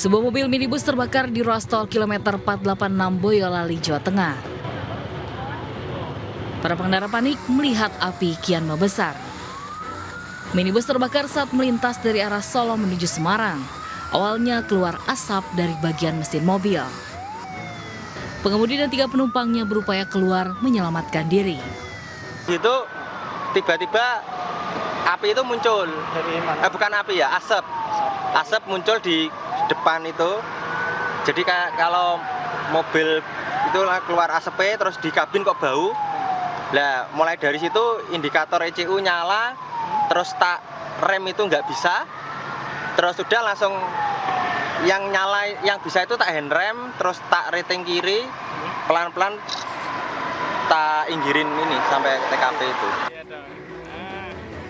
Sebuah mobil minibus terbakar di ruas tol kilometer 486 Boyolali, Jawa Tengah. Para pengendara panik melihat api kian membesar. Minibus terbakar saat melintas dari arah Solo menuju Semarang. Awalnya keluar asap dari bagian mesin mobil. Pengemudi dan 3 penumpangnya berupaya keluar menyelamatkan diri. Itu tiba-tiba api itu muncul. Dari mana? Bukan api ya, asap. Asap muncul di depan itu. Jadi kalau mobil itu keluar asapnya terus di kabin kok bau. Nah, mulai dari situ indikator ECU nyala, terus tak rem itu nggak bisa. Terus sudah langsung yang nyala, yang bisa itu tak handrem, terus tak rating kiri, pelan-pelan tak inggirin ini sampai TKP itu.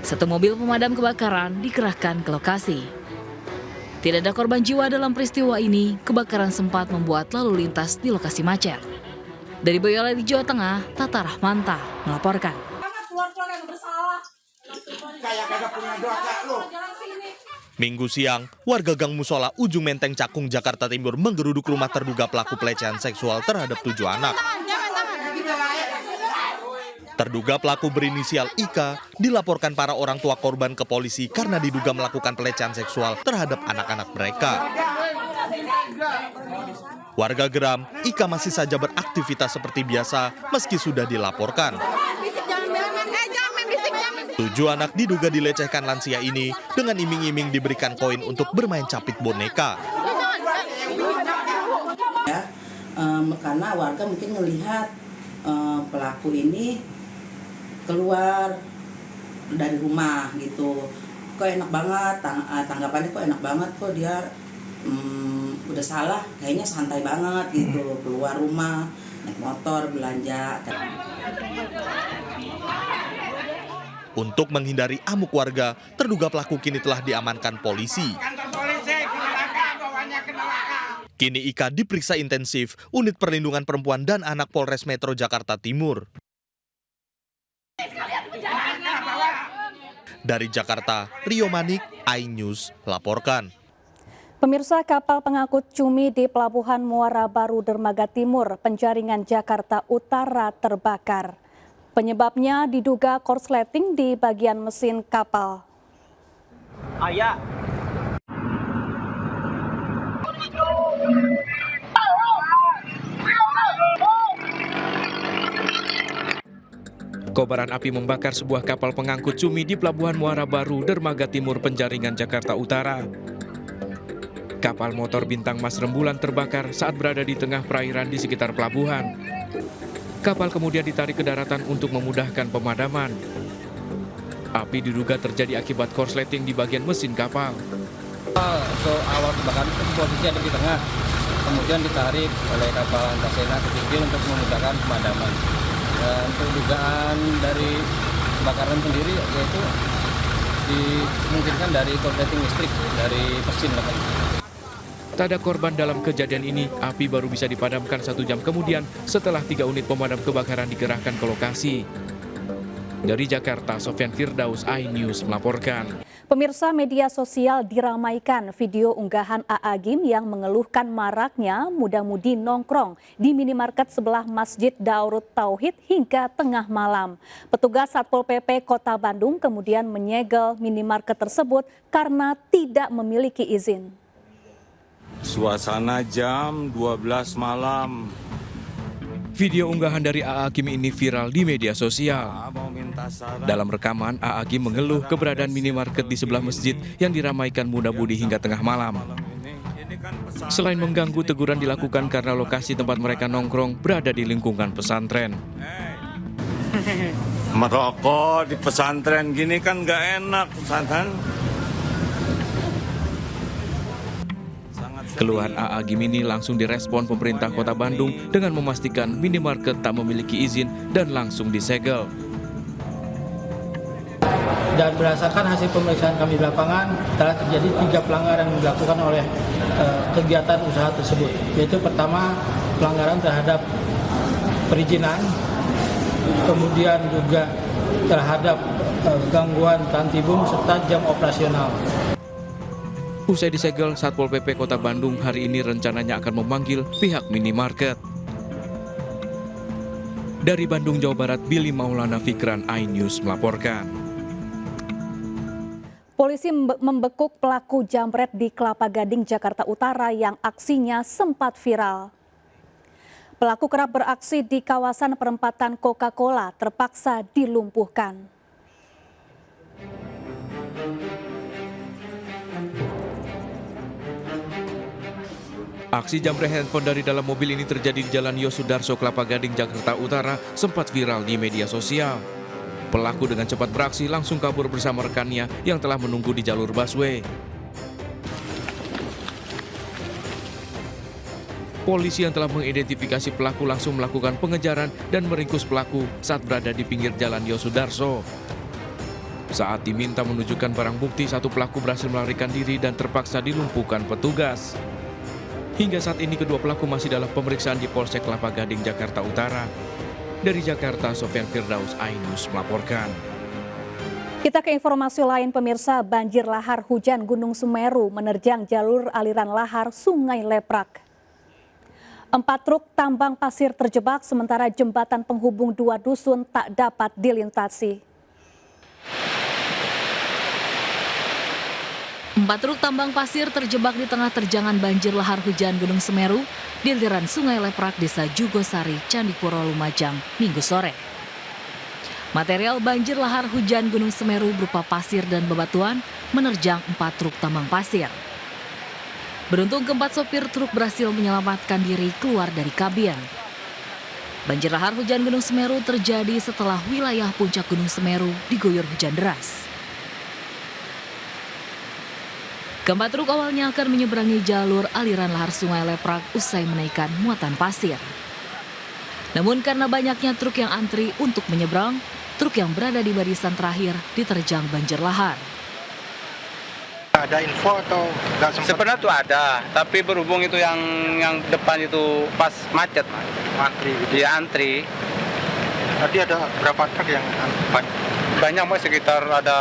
Satu mobil pemadam kebakaran dikerahkan ke lokasi. Tidak ada korban jiwa dalam peristiwa ini, kebakaran sempat membuat lalu lintas di lokasi macet. Dari Boyolali, Jawa Tengah, Tata Rahmanta melaporkan. Minggu siang, warga Gang Musola Ujung Menteng Cakung, Jakarta Timur menggeruduk rumah terduga pelaku pelecehan seksual terhadap 7 anak. Terduga pelaku berinisial IK dilaporkan para orang tua korban ke polisi karena diduga melakukan pelecehan seksual terhadap anak-anak mereka. Warga geram, IK masih saja beraktivitas seperti biasa meski sudah dilaporkan. 7 anak diduga dilecehkan lansia ini dengan iming-iming diberikan koin untuk bermain capit boneka. Ya, karena warga mungkin melihat pelaku ini keluar dari rumah gitu, kok enak banget, tanggapannya kok enak banget, kok dia udah salah, kayaknya santai banget gitu, keluar rumah, naik motor, belanja. Untuk menghindari amuk warga, terduga pelaku kini telah diamankan polisi. Kini IK diperiksa intensif Unit Perlindungan Perempuan dan Anak Polres Metro Jakarta Timur. Dari Jakarta, Rio Manik, iNews, laporkan. Pemirsa, kapal pengangkut cumi di Pelabuhan Muara Baru Dermaga Timur, Penjaringan, Jakarta Utara terbakar. Penyebabnya diduga korsleting di bagian mesin kapal. Ayah. Kobaran api membakar sebuah kapal pengangkut cumi di Pelabuhan Muara Baru, Dermaga Timur, Penjaringan, Jakarta Utara. Kapal motor Bintang Mas Rembulan terbakar saat berada di tengah perairan di sekitar pelabuhan. Kapal kemudian ditarik ke daratan untuk memudahkan pemadaman. Api diduga terjadi akibat korsleting di bagian mesin kapal. Awal kebakaran itu posisi ada di tengah, kemudian ditarik oleh kapal Antasena ke pinggir untuk memudahkan pemadaman. Dan untuk dugaan dari kebakaran sendiri yaitu dimungkinkan dari korsleting listrik dari mesin. Tak ada korban dalam kejadian ini, api baru bisa dipadamkan 1 jam kemudian setelah 3 unit pemadam kebakaran dikerahkan ke lokasi. Dari Jakarta, Sofyan Firdaus, iNews melaporkan. Pemirsa, media sosial diramaikan video unggahan AA Gim yang mengeluhkan maraknya muda-mudi nongkrong di minimarket sebelah Masjid Darut Tauhid hingga tengah malam. Petugas Satpol PP Kota Bandung kemudian menyegel minimarket tersebut karena tidak memiliki izin. Suasana jam 12 malam. Video unggahan dari AA Gim ini viral di media sosial. Dalam rekaman, AA Gim mengeluh keberadaan minimarket di sebelah masjid yang diramaikan muda-mudi hingga tengah malam. Selain mengganggu, teguran dilakukan karena lokasi tempat mereka nongkrong berada di lingkungan pesantren. Merokok di pesantren gini kan nggak enak, pesantren. Keluhan AA Gim ini langsung direspon pemerintah Kota Bandung dengan memastikan minimarket tak memiliki izin dan langsung disegel. Dan berdasarkan hasil pemeriksaan kami di lapangan, telah terjadi 3 pelanggaran yang dilakukan oleh kegiatan usaha tersebut. Yaitu pertama, pelanggaran terhadap perizinan, kemudian juga terhadap gangguan tantibum serta jam operasional. Usai disegel, Satpol PP Kota Bandung hari ini rencananya akan memanggil pihak minimarket. Dari Bandung, Jawa Barat, Billy Maulana Fikran, iNews melaporkan. Polisi membekuk pelaku jambret di Kelapa Gading, Jakarta Utara yang aksinya sempat viral. Pelaku kerap beraksi di kawasan perempatan Coca-Cola terpaksa dilumpuhkan. Aksi jambret handphone dari dalam mobil ini terjadi di Jalan Yosudarso, Kelapa Gading, Jakarta Utara, sempat viral di media sosial. Pelaku dengan cepat beraksi langsung kabur bersama rekannya yang telah menunggu di jalur busway. Polisi yang telah mengidentifikasi pelaku langsung melakukan pengejaran dan meringkus pelaku saat berada di pinggir Jalan Yosudarso. Saat diminta menunjukkan barang bukti, satu pelaku berhasil melarikan diri dan terpaksa dilumpuhkan petugas. Hingga saat ini kedua pelaku masih dalam pemeriksaan di Polsek Kelapa Gading, Jakarta Utara. Dari Jakarta, Sofyan Firdaus, iNews melaporkan. Kita ke informasi lain, pemirsa. Banjir lahar hujan Gunung Semeru menerjang jalur aliran lahar Sungai Leprak. 4 truk tambang pasir terjebak sementara jembatan penghubung 2 dusun tak dapat dilintasi. 4 truk tambang pasir terjebak di tengah terjangan banjir lahar hujan Gunung Semeru di aliran Sungai Leprak, Desa Jugosari, Candipuro, Lumajang, Minggu sore. Material banjir lahar hujan Gunung Semeru berupa pasir dan bebatuan menerjang 4 truk tambang pasir. Beruntung keempat sopir truk berhasil menyelamatkan diri keluar dari kabin. Banjir lahar hujan Gunung Semeru terjadi setelah wilayah puncak Gunung Semeru diguyur hujan deras. Keempat truk awalnya akan menyeberangi jalur aliran lahar Sungai Leprak usai menaikkan muatan pasir. Namun karena banyaknya truk yang antri untuk menyeberang, truk yang berada di barisan terakhir diterjang banjir lahar. Ada info atau nggak sempat? Sebenarnya tuh ada, tapi berhubung itu yang depan itu pas macet, Antri gitu. dia antri. Tadi ada berapa truk yang banyak? Banyak Mas, sekitar ada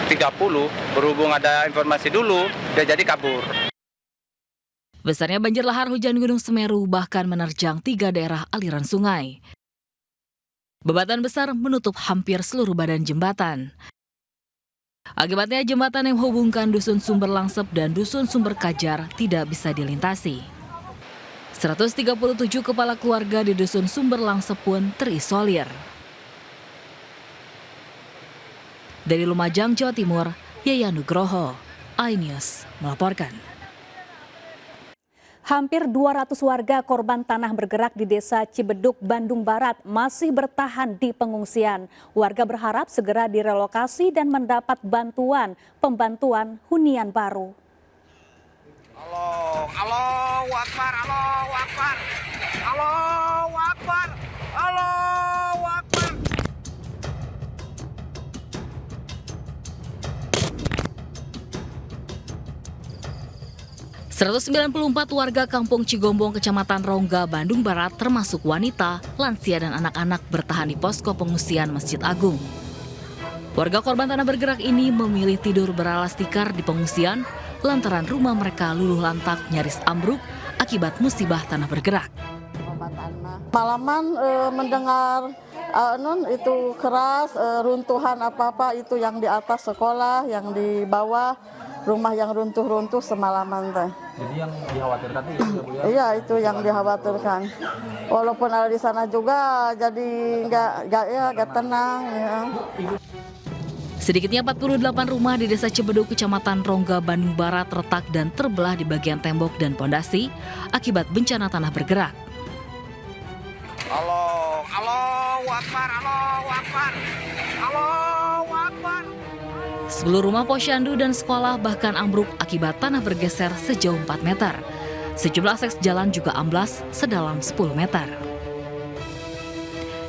30, berhubung ada informasi dulu, dia jadi kabur. Besarnya banjir lahar hujan Gunung Semeru bahkan menerjang 3 daerah aliran sungai. Bebatuan besar menutup hampir seluruh badan jembatan. Akibatnya jembatan yang menghubungkan Dusun Sumber Langsep dan Dusun Sumber Kajar tidak bisa dilintasi. 137 kepala keluarga di Dusun Sumber Langsep pun terisolir. Dari Lumajang, Jawa Timur, Yaya Nugroho, iNews melaporkan. Hampir 200 warga korban tanah bergerak di Desa Cibeduk, Bandung Barat masih bertahan di pengungsian. Warga berharap segera direlokasi dan mendapat pembantuan hunian baru. Allahu Akbar, Allahu Akbar, Allahu Akbar, Allahu Akbar. 194 warga Kampung Cigombong, Kecamatan Rongga, Bandung Barat, termasuk wanita, lansia, dan anak-anak bertahan di posko pengungsian Masjid Agung. Warga korban tanah bergerak ini memilih tidur beralas tikar di pengungsian lantaran rumah mereka luluh lantak nyaris ambruk akibat musibah tanah bergerak. Malaman mendengar itu keras, runtuhan apa-apa itu yang di atas sekolah, yang di bawah rumah yang runtuh-runtuh semalaman teh. Jadi yang dikhawatirkan itu ya, Bu ya? Iya, itu yang dikhawatirkan. Walaupun ada di sana juga jadi nggak tenang ya. Sedikitnya 48 rumah di Desa Cibeduk, Kecamatan Rongga, Bandung Barat retak dan terbelah di bagian tembok dan pondasi akibat bencana tanah bergerak. Allahu Akbar, Allahu Akbar, Allahu Akbar. 10 rumah posyandu dan sekolah bahkan ambruk akibat tanah bergeser sejauh 4 meter. Sejumlah akses jalan juga amblas sedalam 10 meter.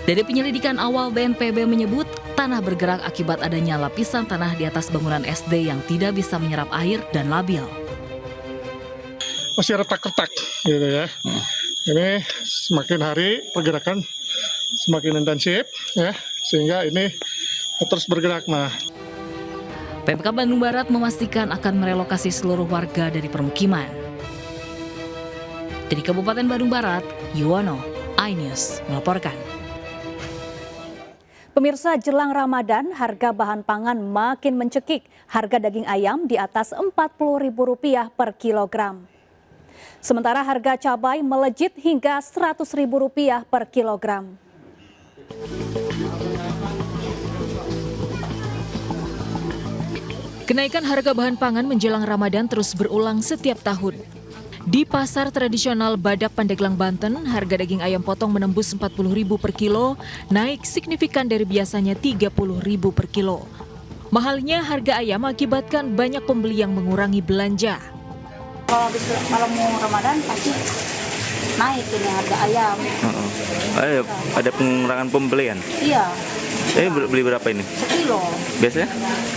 Dari penyelidikan awal, BNPB menyebut tanah bergerak akibat adanya lapisan tanah di atas bangunan SD yang tidak bisa menyerap air dan labil. Masih retak-retak gitu ya. Ini semakin hari pergerakan semakin intensif ya, sehingga ini terus bergerak. Pemkab Bandung Barat memastikan akan merelokasi seluruh warga dari permukiman. Dari Kabupaten Bandung Barat, Yuwono, iNews melaporkan. Pemirsa, jelang Ramadan, harga bahan pangan makin mencekik. Harga daging ayam di atas Rp40.000 per kilogram. Sementara harga cabai melejit hingga Rp100.000 per kilogram. Kenaikan harga bahan pangan menjelang Ramadan terus berulang setiap tahun. Di pasar tradisional Badak Pandeglang, Banten, harga daging ayam potong menembus Rp40.000 per kilo, naik signifikan dari biasanya Rp30.000 per kilo. Mahalnya harga ayam akibatkan banyak pembeli yang mengurangi belanja. Kalau mau Ramadan pasti naik ini harga ayam. Ada pengurangan pembelian? Iya. Beli berapa ini? Sekilo. Biasanya?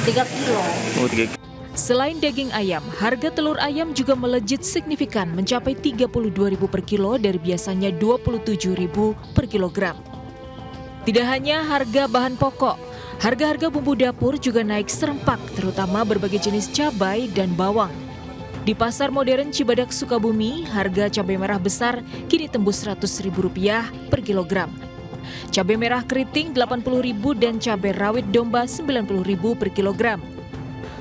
3 kilo. Oh, 3 kilo. Selain daging ayam, harga telur ayam juga melejit signifikan mencapai Rp32.000 per kilo dari biasanya Rp27.000 per kilogram. Tidak hanya harga bahan pokok, harga-harga bumbu dapur juga naik serempak, terutama berbagai jenis cabai dan bawang. Di Pasar Modern Cibadak, Sukabumi, harga cabai merah besar kini tembus Rp100.000 per kilogram. Cabai merah keriting Rp80.000 dan cabai rawit domba Rp90.000 per kilogram.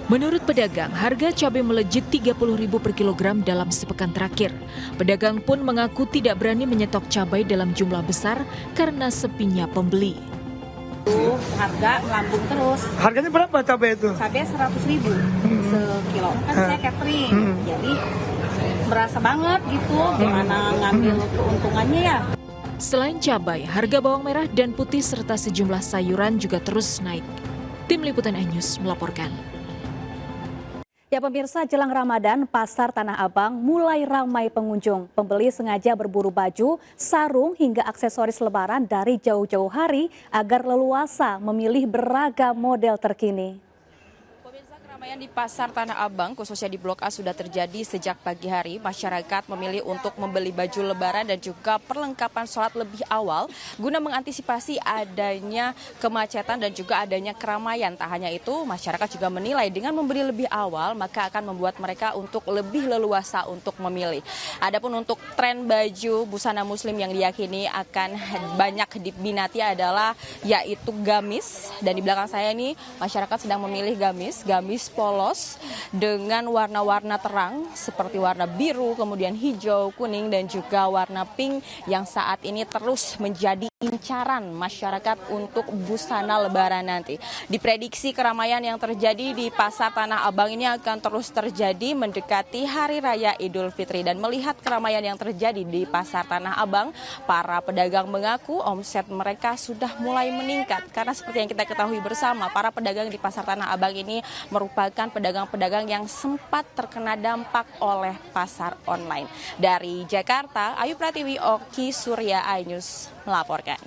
Menurut pedagang, harga cabai melejit Rp30.000 per kilogram dalam sepekan terakhir. Pedagang pun mengaku tidak berani menyetok cabai dalam jumlah besar karena sepinya pembeli. Harga melambung terus. Harganya berapa cabai itu? Cabai Rp100.000 sekilo. Kan saya catering, jadi berasa banget gitu. Gimana ngambil keuntungannya ya? Selain cabai, harga bawang merah dan putih serta sejumlah sayuran juga terus naik. Tim Liputan iNews melaporkan. Ya pemirsa, jelang Ramadan, Pasar Tanah Abang mulai ramai pengunjung. Pembeli sengaja berburu baju, sarung hingga aksesoris lebaran dari jauh-jauh hari agar leluasa memilih beragam model terkini. Keramaian di Pasar Tanah Abang, khususnya di Blok A, sudah terjadi sejak pagi hari. Masyarakat memilih untuk membeli baju lebaran dan juga perlengkapan sholat lebih awal guna mengantisipasi adanya kemacetan dan juga adanya keramaian. Tak hanya itu, masyarakat juga menilai dengan membeli lebih awal maka akan membuat mereka untuk lebih leluasa untuk memilih. Adapun untuk tren baju busana muslim yang diyakini akan banyak diminati adalah yaitu gamis. Dan di belakang saya ini masyarakat sedang memilih gamis polos dengan warna-warna terang seperti warna biru, kemudian hijau, kuning, dan juga warna pink yang saat ini terus menjadi incaran masyarakat untuk busana lebaran nanti. Diprediksi keramaian yang terjadi di Pasar Tanah Abang ini akan terus terjadi mendekati Hari Raya Idul Fitri. Dan melihat keramaian yang terjadi di Pasar Tanah Abang, para pedagang mengaku omset mereka sudah mulai meningkat. Karena seperti yang kita ketahui bersama, para pedagang di Pasar Tanah Abang ini merupakan pedagang-pedagang yang sempat terkena dampak oleh pasar online. Dari Jakarta, Ayu Pratiwi, Oki Surya, iNews melaporkan.